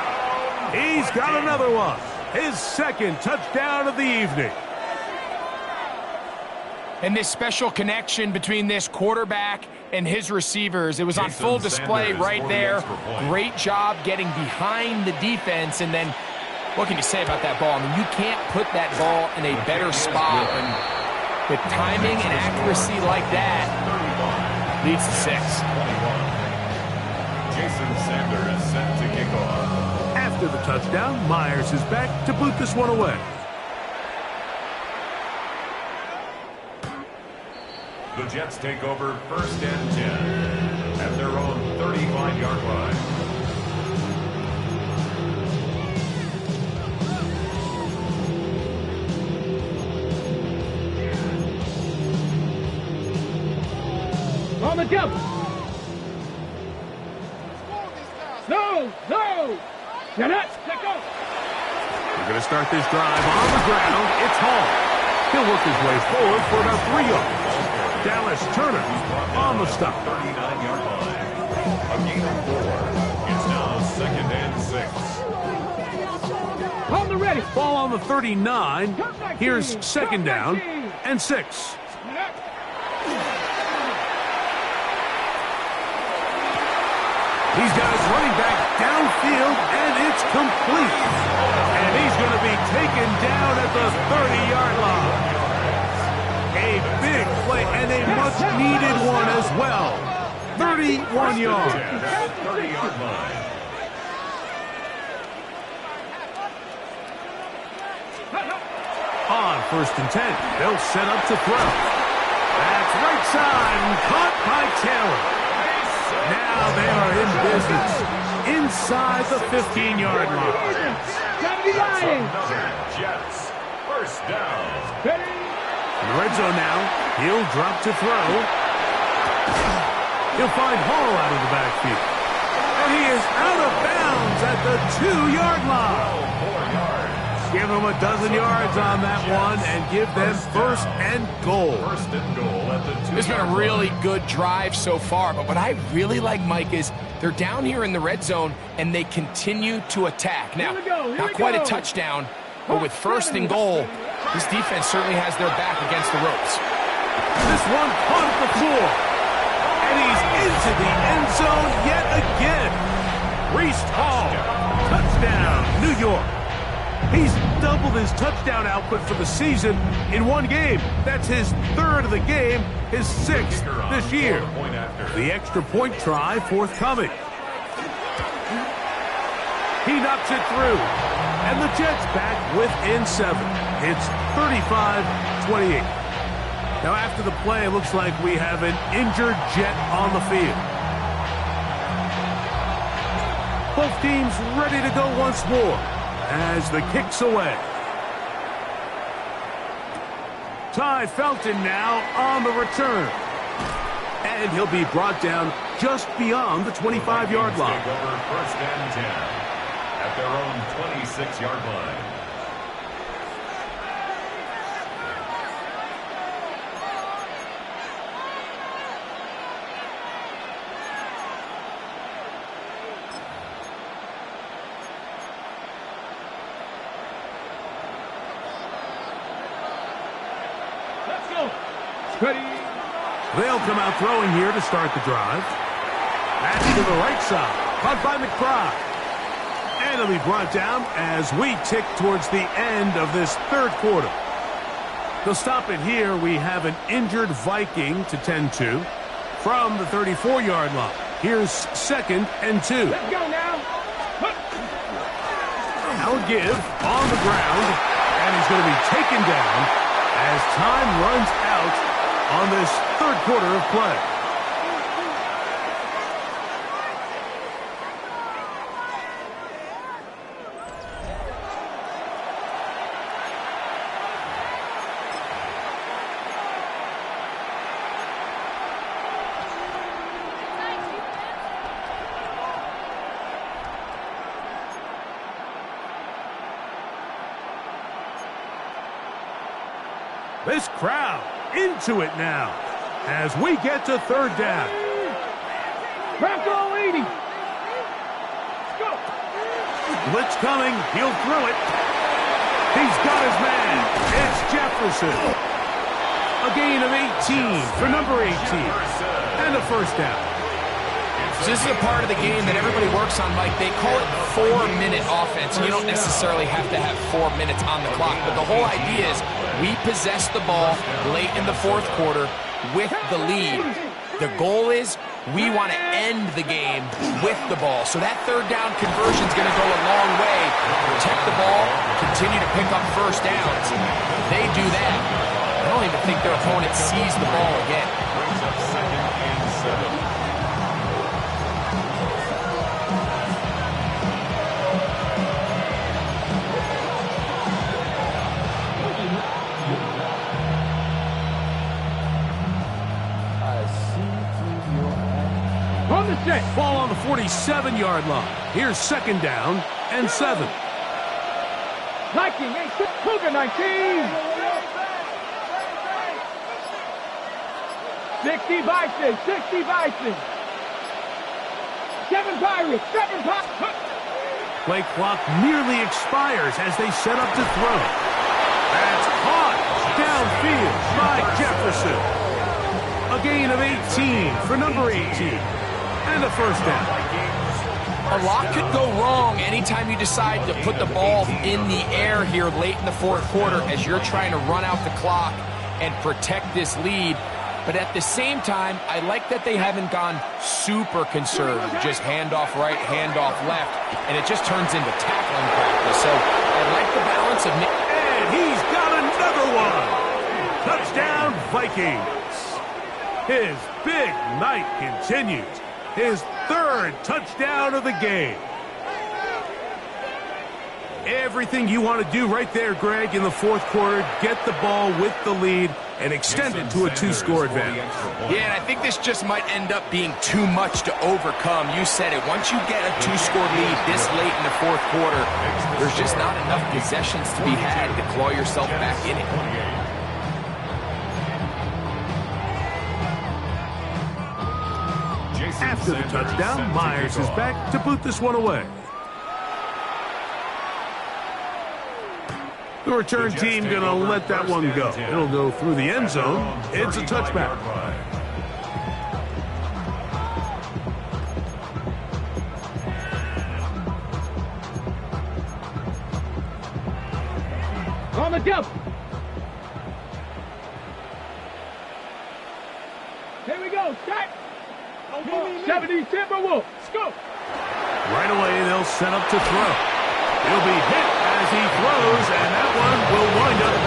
He's got another one. His 2nd touchdown of the evening. And this special connection between this quarterback and his receivers, it was on full display right there. Great job getting behind the defense. And then what can you say about that ball? I mean, you can't put that ball in a better spot. And with timing and accuracy like that, leads to 6. Jason Sander is set to kick off. After the touchdown, Myers is back to boot this one away. The Jets take over 1st and 10 at their own 35-yard line. On the jump. No. Get up. Let go. We're going to start this drive on the ground. It's Hall. He'll work his way forward for about 3 yards. Dallas Turner on the stop. 39-yard line. A gain of 4. It's now 2nd and 6. On the ready. Ball on the 39. Here's 2nd down and 6. These guys running back downfield, and it's complete. And he's going to be taken down at the 30-yard line. A big play and a much-needed one as well. 31 yards. 30-yard line. On 1st and 10, they'll set up to throw. That's right side and caught by Taylor. Now they are in business inside the 15-yard line. Another Jets. 1st down. In the red zone now, he'll drop to throw. He'll find Hall out of the backfield. And he is out of bounds at the 2-yard line. 4 yards. Give them a dozen yards on that one and give them 1st and goal. 1st and goal at the 2. It's been a really good drive so far, but what I really like, Mike, is they're down here in the red zone, and they continue to attack. Now, not quite a touchdown, but with 1st and goal, this defense certainly has their back against the ropes. This one caught at the floor. And he's into the end zone yet again. Breece Hall, touchdown, New York. He's doubled his touchdown output for the season in one game. That's his 3rd of the game, his 6th this year. The extra point try forthcoming. He knocks it through. And the Jets back within 7. It's 35-28. Now after the play, it looks like we have an injured Jet on the field. Both teams ready to go once more as the kick's away. Ty Felton now on the return. And he'll be brought down just beyond the 25-yard line. Take over 1st and 10 at their own 26-yard line. Ready. They'll come out throwing here to start the drive. That's to the right side. Caught by McBride. And it'll be brought down as we tick towards the end of this 3rd quarter. They'll stop it here. We have an injured Viking to tend to from the 34-yard line. Here's 2nd and 2. Let's go now. Now a give on the ground, and he's going to be taken down as time runs out on this 3rd quarter of play. This crowd into it now as we get to 3rd down. Bronco leading. Go. Blitz coming. He'll throw it. He's got his man. It's Jefferson. A gain of 18 for number 18. And a 1st down. So this is a part of the game that everybody works on, Mike. They call it 4-minute offense. You don't necessarily have to have 4 minutes on the clock, but the whole idea is we possess the ball late in the 4th quarter with the lead. The goal is we want to end the game with the ball. So that 3rd down conversion is going to go a long way. Protect the ball, continue to pick up 1st downs. If they do that, I don't even think their opponent sees the ball again. Brings up 2nd and 7. On the set. Ball on the 47-yard line. Here's 2nd down and 7. Viking, 8, Cougar 19. 60 Bison, 60 Bison. 7 Pirates, 7 Pirates. Play clock nearly expires as they set up to throw. That's caught downfield by Jefferson. A gain of 18 for number 18. And a 1st down. A lot could go wrong anytime you decide to put the ball in the air here late in the 4th quarter as you're trying to run out the clock and protect this lead. But at the same time, I like that they haven't gone super conservative. Just handoff right, handoff left, and it just turns into tackling practice. So I like the balance of... And he's got another one. Touchdown, Vikings. His big night continues. His 3rd touchdown of the game. Everything you want to do right there, Greg, in the 4th quarter, get the ball with the lead and extend it to a 2-score advantage. Yeah, and I think this just might end up being too much to overcome. You said it. Once you get a 2-score lead this late in the 4th quarter, there's just not enough possessions to be had to claw yourself back in it. After the touchdown, Myers is back to boot this one away. The return team going to let that one go. It'll go through the end zone. It's a touchback. On the jump. Here we go. Start. 70 Timberwolves. Let's go. Right away, they'll set up to throw. He'll be hit as he throws, and that one will wind up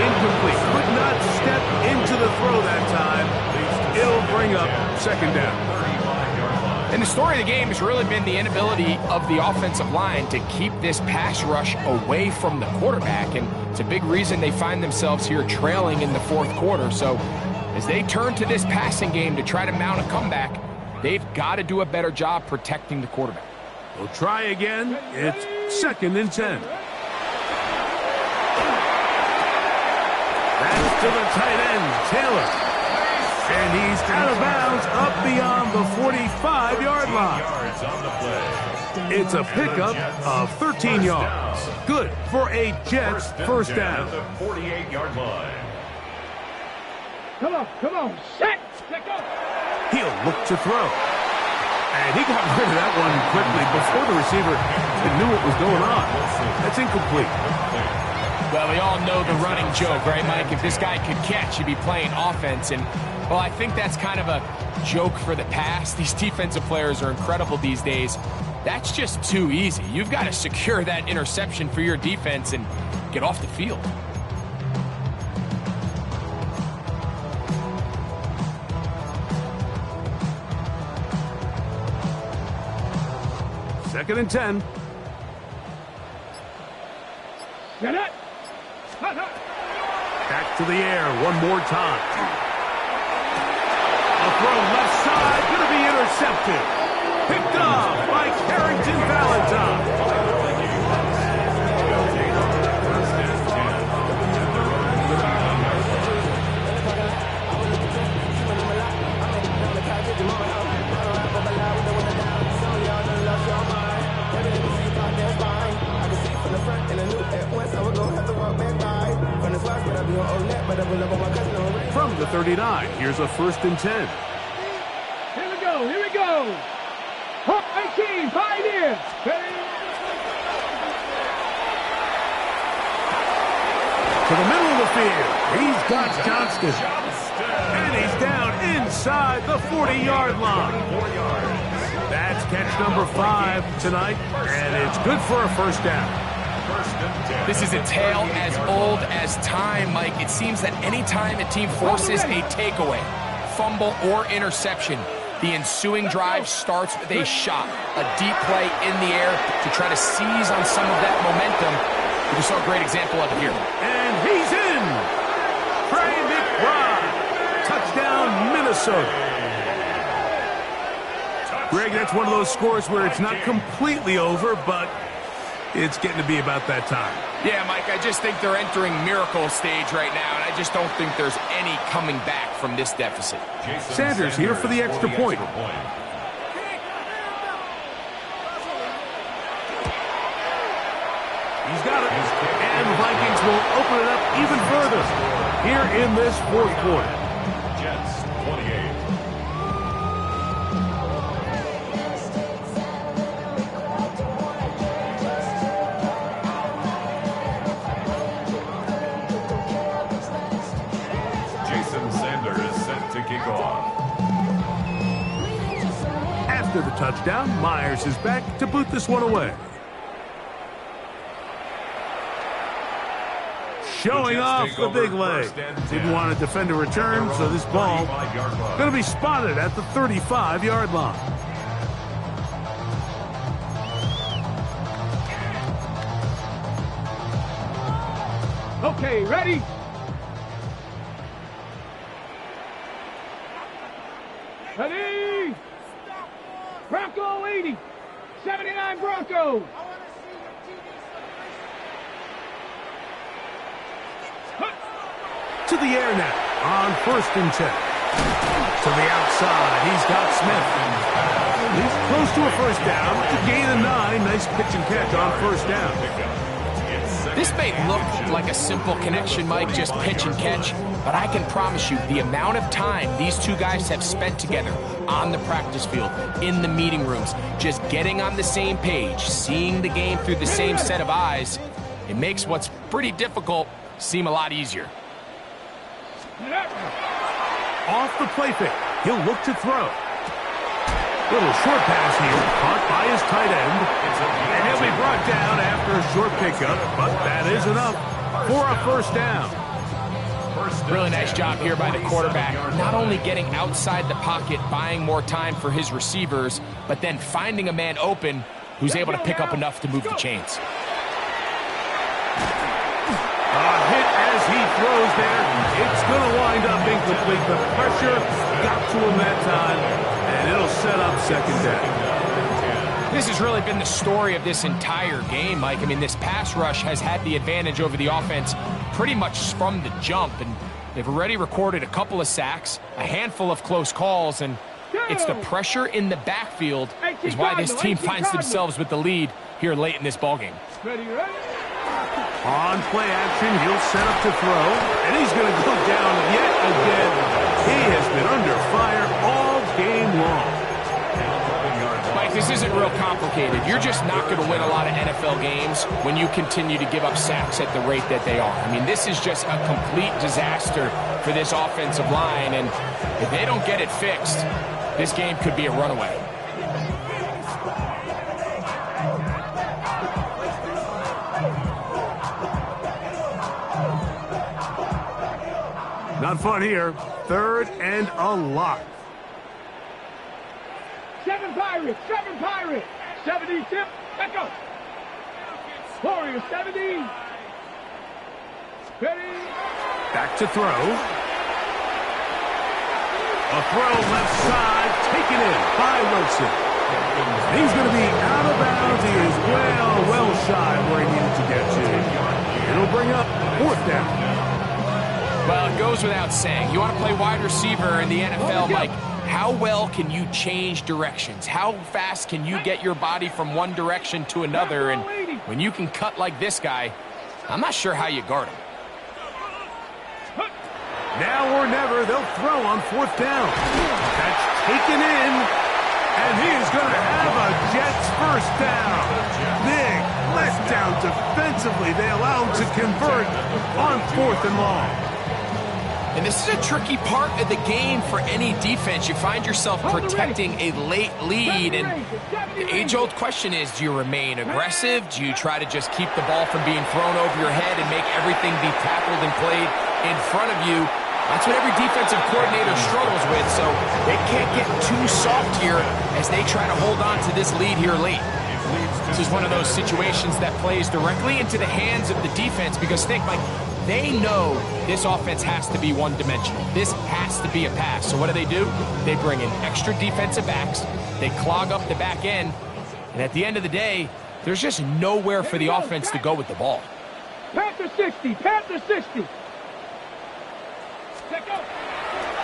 incomplete. Could not step into the throw that time. It'll bring up 2nd down. And the story of the game has really been the inability of the offensive line to keep this pass rush away from the quarterback. And it's a big reason they find themselves here trailing in the 4th quarter. So as they turn to this passing game to try to mount a comeback, they've got to do a better job protecting the quarterback. We'll try again. It's 2nd and 10. That's to the tight end, Taylor. And he's out of bounds up beyond the 45-yard line. It's a pickup of 13 yards. Good for a Jets 1st down. 48-yard line. Come on. Set. Let go. He'll look to throw. And he got rid of that one quickly before the receiver knew what was going on. That's incomplete. Well, we all know the running joke, right, Mike? If this guy could catch, he'd be playing offense. And, well, I think that's kind of a joke for the past. These defensive players are incredible these days. That's just too easy. You've got to secure that interception for your defense and get off the field. Second and 10. Get it. Hut, hut. Back to the air one more time. A throw left side, going to be intercepted. Picked off by Carrington Valentine. From the 39, here's a 1st and 10. Here we go. Here we go. 18, Pioneers. To the middle of the field, he's got Johnston. And he's down inside the 40-yard line. That's catch number 5 tonight, and it's good for a 1st down. This is a tale as old as time, Mike. It seems that any time a team forces a takeaway, fumble, or interception, the ensuing drive starts with a shot, a deep play in the air to try to seize on some of that momentum. We just saw a great example of it here. And he's in! Trey McBride! Touchdown, Minnesota. Greg, that's one of those scores where it's not completely over, but it's getting to be about that time. Yeah, Mike, I just think they're entering miracle stage right now, and I just don't think there's any coming back from this deficit. Sanders here for the extra point. He's got it. And the Vikings will open it up even further here in this 4th quarter. Jets 28. After the touchdown, Myers is back to boot this one away. Showing off the big leg. Didn't want to defend a return, so this ball going to be spotted at the 35-yard line. Okay, ready? Ready? Bronco 80. 79 Bronco. To the air now on 1st and 10. To the outside, he's got Smith. He's close to a 1st down. To gain a 9. Nice pitch and catch on 1st down. This may look like a simple connection, Mike, just pitch and catch, but I can promise you the amount of time these two guys have spent together on the practice field, in the meeting rooms, just getting on the same page, seeing the game through the same set of eyes, it makes what's pretty difficult seem a lot easier. Off the play fake. He'll look to throw. Little short pass here, caught by his tight end. And he'll be brought down after a short pickup, but that is enough for a 1st down. Really nice job here by the quarterback, not only getting outside the pocket, buying more time for his receivers, but then finding a man open who's able to pick up enough to move the chains. A hit as he throws there. It's going to wind up incomplete. The pressure got to him that time, and it'll set up 2nd down. This has really been the story of this entire game, Mike. I mean, this pass rush has had the advantage over the offense pretty much from the jump, and they've already recorded a couple of sacks, a handful of close calls, and it's the pressure in the backfield is why this team finds themselves with the lead here late in this ballgame. Ready, ready? On play action, he'll set up to throw, and he's going to go down yet again. He has been under fire all game long. Mike, Mike, this isn't real complicated. You're just not going to win a lot of NFL games when you continue to give up sacks at the rate that they are. I mean, this is just a complete disaster for this offensive line, and if they don't get it fixed, this game could be a runaway. Not fun here. 3rd and a lot. 7 Pirates, 7 Pirates. 70 tip, back up. Warriors 70. Ready. Back to throw. A throw left side, taken in by Wilson. He's going to be out of bounds. He is well shy of where he needed to get to. It'll bring up 4th down. Well, it goes without saying. You want to play wide receiver in the NFL, Mike, how well can you change directions? How fast can you get your body from one direction to another? And when you can cut like this guy, I'm not sure how you guard him. Now or never, they'll throw on 4th down. That's taken in, and he is going to have a Jets first down. Big letdown defensively. They allow him to convert on 4th and long. And this is a tricky part of the game for any defense. You find yourself protecting a late lead, and the age-old question is, do you remain aggressive? Do you try to just keep the ball from being thrown over your head and make everything be tackled and played in front of you? That's what every defensive coordinator struggles with, so they can't get too soft here as they try to hold on to this lead here late. This is one of those situations that plays directly into the hands of the defense, because think, like, they know this offense has to be one-dimensional. This has to be a pass. So what do? They bring in extra defensive backs. They clog up the back end. And at the end of the day, there's just nowhere for the offense to go with the ball. Panther 60, Panther 60.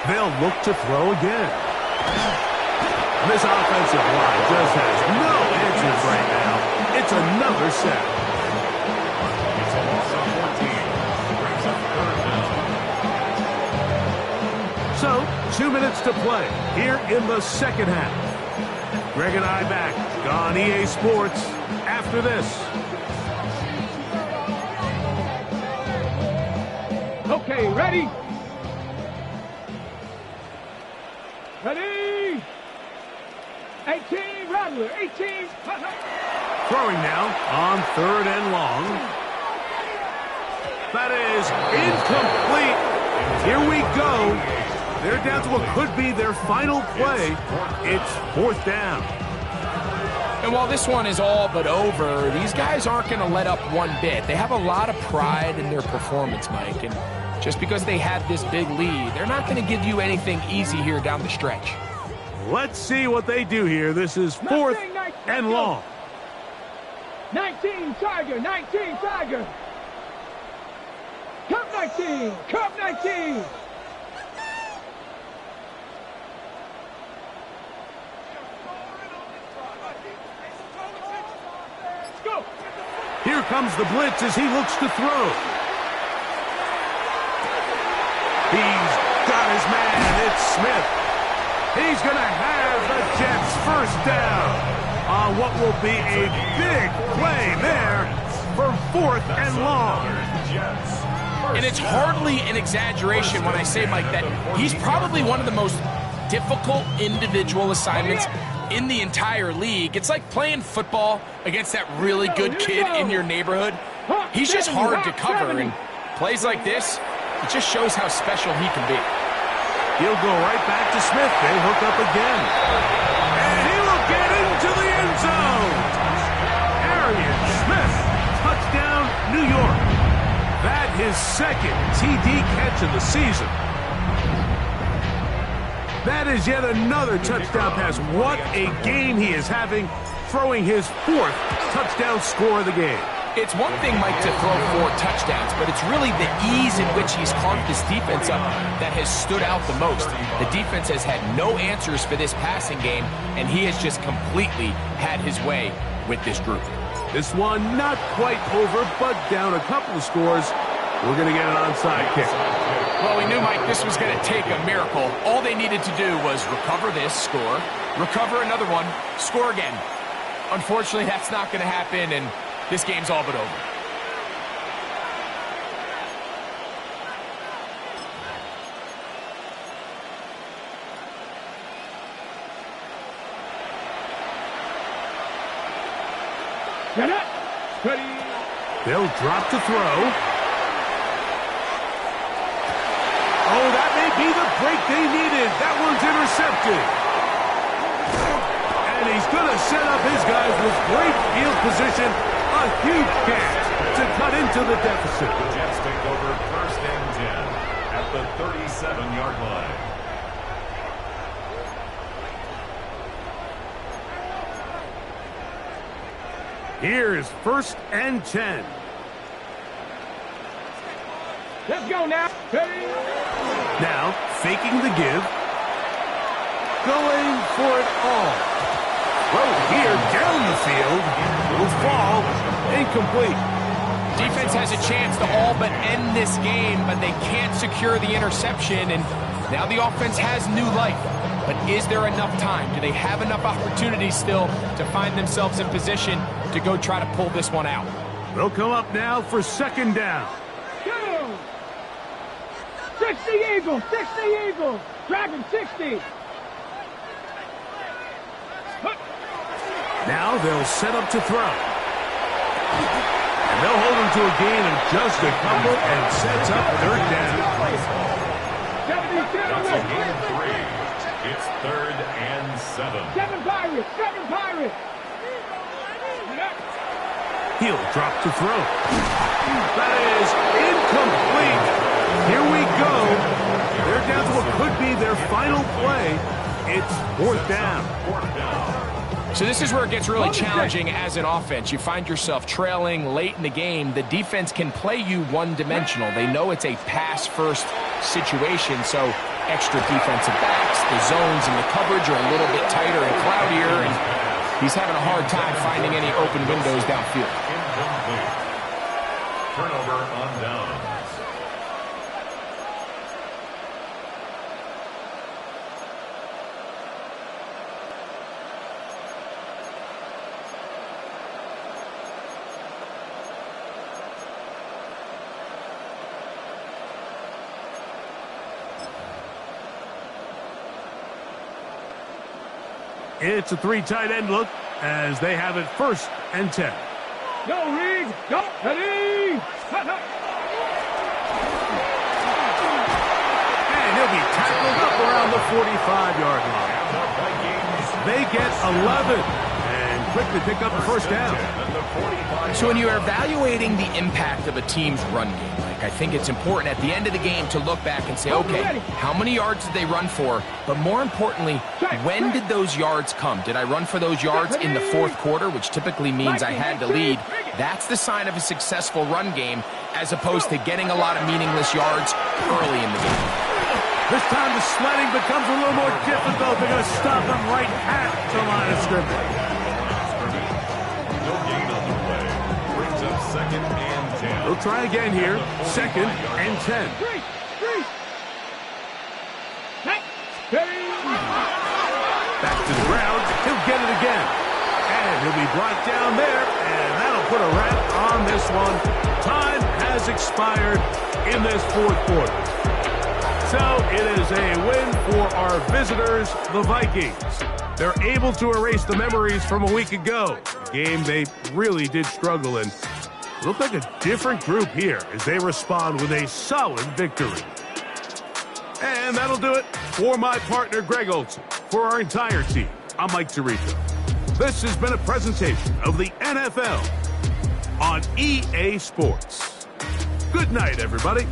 They'll look to throw again. This offensive line just has no answers right now. It's another sack. So, 2 minutes to play here in the second half. Greg and I back on EA Sports after this. Okay, ready? Ready? 18, Rattler, 18. Throwing now on 3rd and long. That is incomplete. Here we go. They're down to what could be their final play. It's 4th down. And while this one is all but over, these guys aren't going to let up one bit. They have a lot of pride in their performance, Mike. And just because they had this big lead, they're not going to give you anything easy here down the stretch. Let's see what they do here. This is 4th and long. 19, Tiger, 19, Tiger. Cup 19, Cup 19. Here comes the blitz as he looks to throw. He's got his man. It's Smith. He's going to have the Jets first down on what will be a big play there for 4th and long. And it's hardly an exaggeration when I say, Mike, that he's probably one of the most difficult individual assignments in the entire league. It's like playing football against that really good kid in your neighborhood. He's just hard to cover, and plays like this, it just shows how special he can be. He'll go right back to Smith. They hook up again. And he will get into the end zone. Arian Smith, touchdown, New York. That his second TD catch of the season. That is yet another touchdown pass. What a game he is having, throwing his 4th touchdown score of the game. It's one thing, Mike, to throw 4 touchdowns, but it's really the ease in which he's carved this defense up that has stood out the most. The defense has had no answers for this passing game, and he has just completely had his way with this group. This one not quite over, but down a couple of scores. We're going to get an onside kick. Well, we knew, Mike, this was going to take a miracle. All they needed to do was recover this, score, recover another one, score again. Unfortunately, that's not going to happen, and this game's all but over. Get up. Ready. They'll drop to throw. Oh, that may be the break they needed. That one's intercepted. And he's going to set up his guys with great field position. A huge catch to cut into the deficit. The Jets take over 1st and 10 at the 37-yard line. Here's 1st and 10. Let's go now. Ready. Now, faking the give. Going for it all. Throw here down the field. Will fall. Incomplete. Defense has a chance to all but end this game, but they can't secure the interception, and now the offense has new life. But is there enough time? Do they have enough opportunities still to find themselves in position to go try to pull this one out? They'll come up now for 2nd down. Go. 60 Eagles. 60 Eagles. Dragon 60. Now they'll set up to throw. And they'll hold him to a gain of just a couple and sets up 3rd down. 72. That's a gain of 3. It's 3rd and 7. 7 Pirates. 7 Pirates. He'll drop to throw. That is incomplete. Here we go. They're down to what could be their final play. It's 4th down. 4th down. So this is where it gets really challenging as an offense. You find yourself trailing late in the game. The defense can play you one-dimensional. They know it's a pass-first situation, so extra defensive backs. The zones and the coverage are a little bit tighter and cloudier, and he's having a hard time finding any open windows downfield. Incomplete. Turnover on downs. It's a 3 tight end look as they have it 1st and 10. Go, Reed. Go. Ready. And he'll be tackled up around the 45-yard line. They get 11 and quickly pick up the 1st down. So when you're evaluating the impact of a team's run game, I think it's important at the end of the game to look back and say, okay, how many yards did they run for? But more importantly, when did those yards come? Did I run for those yards in the 4th quarter, which typically means I had to lead? That's the sign of a successful run game, as opposed to getting a lot of meaningless yards early in the game. This time the sledding becomes a little more difficult. They're going to stop them right at the line of scrimmage. No gain on the play. Brings up 2nd and 10. They'll try again here. 2nd and 10. Back to the ground. He'll get it again. And he'll be brought down there. And that'll put a wrap on this one. Time has expired in this 4th quarter. So it is a win for our visitors, the Vikings. They're able to erase the memories from a week ago. A game they really did struggle in. Look like a different group here as they respond with a solid victory. And that'll do it for my partner, Greg Olson. For our entire team, I'm Mike Tirico. This has been a presentation of the NFL on EA Sports. Good night, everybody.